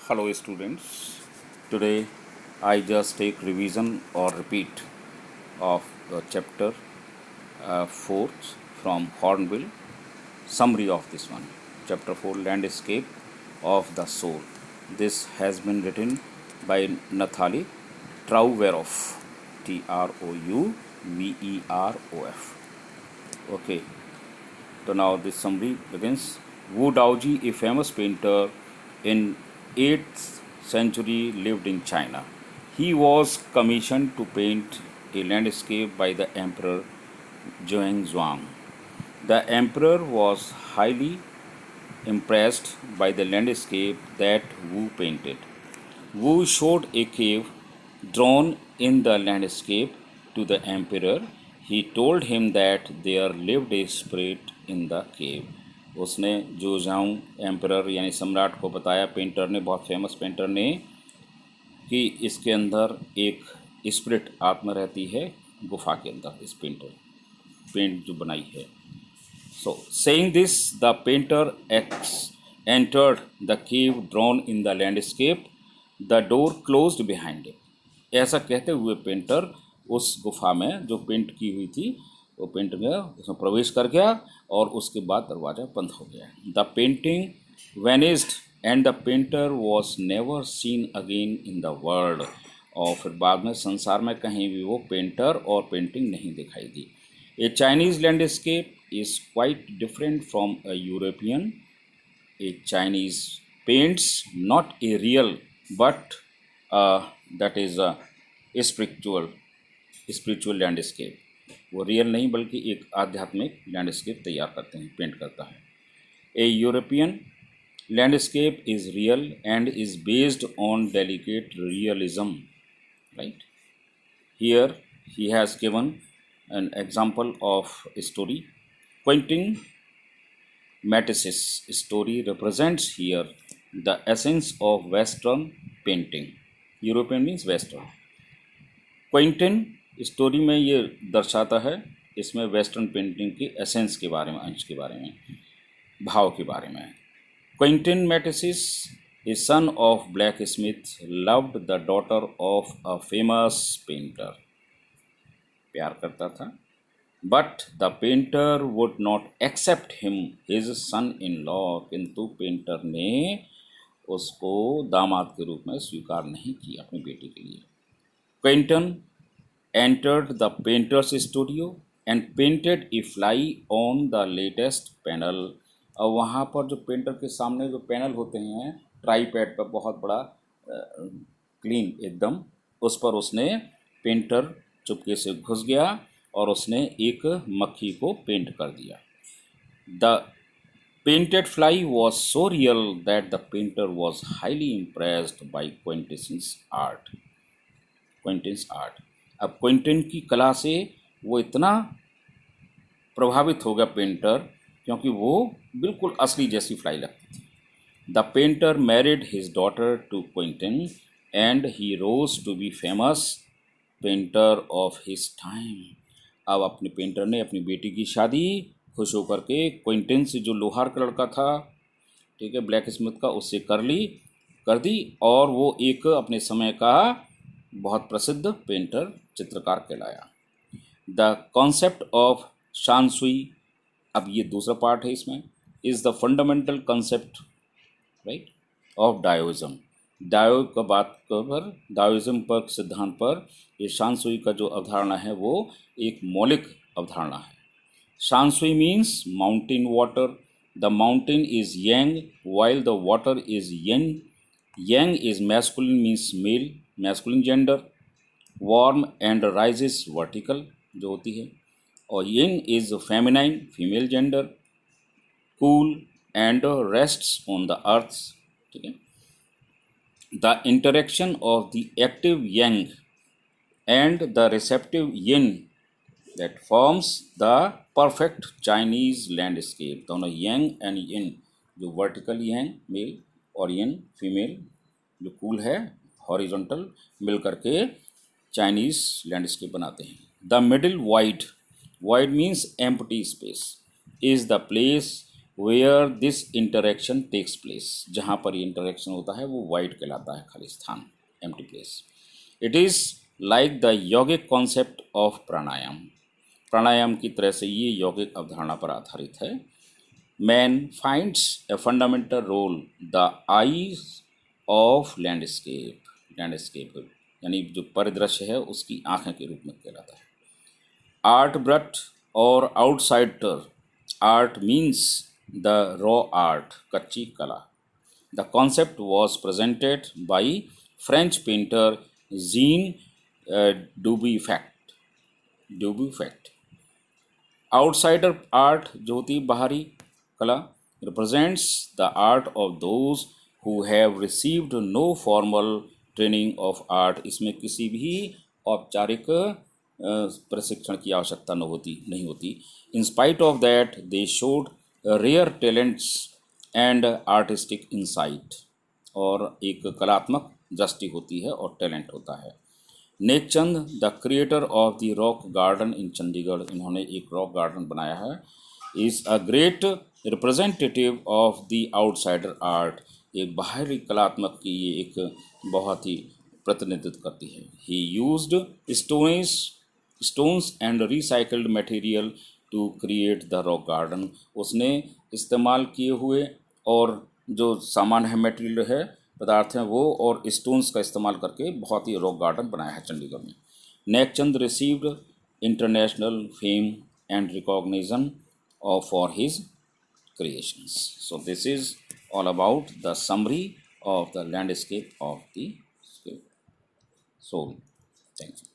Hello students. Today I just take revision or repeat of the chapter 4th from Hornbill. Summary of this one. Chapter 4 Landscape of the Soul. This has been written by Nathalie Trouveroff. Trouverof. Okay. So now this summary begins. Wu Daoji, a famous painter in 8th century, lived in China. He was commissioned to paint a landscape by the Emperor Zhuang. The emperor was highly impressed by the landscape that Wu painted. Wu showed a cave drawn in the landscape to the emperor. He told him that there lived a spirit in the cave. उसने जो जाऊँ emperor यानी सम्राट को बताया, painter ने, बहुत famous painter ने, कि इसके अंदर एक स्पिरिट आत्मा रहती है गुफा के अंदर, इस पेंट जो बनाई है. So, saying this, the painter entered the cave drawn in the landscape. The door closed behind him. ऐसा कहते हुए पेंटर उस गुफा में जो पेंट की हुई थी, वो पेंट में उसमें प्रवेश कर गया और उसके बाद दरवाज़ा बंद हो गया. The painting vanished and the painter was never seen again in the world. और फिर बाद में संसार में कहीं भी वो पेंटर और पेंटिंग नहीं दिखाई दी. A Chinese landscape is quite different from a European. A Chinese paints not a real but that is a spiritual landscape. वो रियल नहीं बल्कि एक आध्यात्मिक लैंडस्केप तैयार करते हैं, पेंट करता है. A European landscape is real and is based on delicate realism. Right? Here he has given an example of a story. Quentin Matisse's story represents here the essence of Western painting. European means Western. Quinton story में ये दर्शाता है, इसमें western painting की essence के बारे में, अंश के बारे में, भाव के बारे में. Quinten Matsys, a son of blacksmith, loved the daughter of a famous painter. प्यार करता था. But the painter would not accept him his son in law. किंतु पेंटर ने उसको दामाद के रूप में स्वीकार नहीं किया अपनी बेटी के लिए. Quinton entered the painters studio and painted A fly on the latest panel. और वहाँ पर जो पेंटर के सामने जो पैनल होते हैं ट्राईपैड पर, बहुत बड़ा क्लीन एकदम, उस पर उसने, पेंटर चुपके से घुस गया और उसने एक मक्खी को पेंट कर दिया. The painted fly was so real that the painter was highly impressed by Quinten's art. अब क्विंटिन की कला से वो इतना प्रभावित हो गया पेंटर, क्योंकि वो बिल्कुल असली जैसी फ्लाई लगती थी. The painter married his daughter to Quintin and he rose to be famous painter of his time. अब अपने पेंटर ने अपनी बेटी की शादी खुश होकर के क्विंटिन से, जो लोहार का लड़का था, ठीक है, ब्लैक स्मिथ का, उससे कर दी और वो एक अपने समय का बहुत प्रसिद्ध पेंटर, चित्रकार कहलाया. द कॉन्सेप्ट ऑफ शानसुई, अब ये दूसरा पार्ट है इसमें, is the fundamental concept, right, of Daoism. Dao का बात पर, डायोइज्म पर, सिद्धांत पर, ये शानसुई का जो अवधारणा है वो एक मौलिक अवधारणा है. Shan shui means mountain water. The mountain is yang while the water is yin. Yang is masculine means male, masculine gender. Warm and rises vertical जो होती है, और yin is feminine, female gender. Cool and rests on the earth. ठीक है. The interaction of the active yang and the receptive yin that forms the perfect Chinese landscape. दोनों yang and yin, जो vertical yang male और yin female, जो cool है horizontal, मिल करके Chinese landscape बनाते हैं. The middle void means empty space, is the place where this interaction takes place, जहाँ पर ये इंटरेक्शन होता है वो वाइड कहलाता है, खाली स्थान, empty place. It is like the yogic concept of pranayama. Pranayama की तरह से ये यौगिक अवधारणा पर आधारित है. Man finds a fundamental role the eyes of landscape यानी जो परिदृश्य है उसकी आँखें के रूप में कहलाता है. आर्ट ब्रट और outsider. Art means the raw art, कच्ची कला. The concept was presented by French painter Jean Dubuffet. Outsider art जो होती है बाहरी कला, represents the art of those who have received no formal training of art. इसमें किसी भी औपचारिक प्रशिक्षण की आवश्यकता नहीं होती. In spite of that they showed rare talents and artistic insight. और एक कलात्मक दृष्टि होती है और टैलेंट होता है. Nek Chand the creator of the rock garden इन चंडीगढ़, इन्होंने एक रॉक गार्डन बनाया है, is a great representative of the outsider art. एक बाहरी कलात्मक की ये एक बहुत ही प्रतिनिधित्व करती है. He used stones and recycled material to create the rock garden. उसने इस्तेमाल किए हुए और जो सामान है, मटेरियल है, पदार्थ हैं वो, और स्टोन्स का इस्तेमाल करके बहुत ही रॉक गार्डन बनाया है चंडीगढ़ में. Nek Chand received international fame and recognition for his creations. So this is all about the summary of the landscape of the soul. Thank you.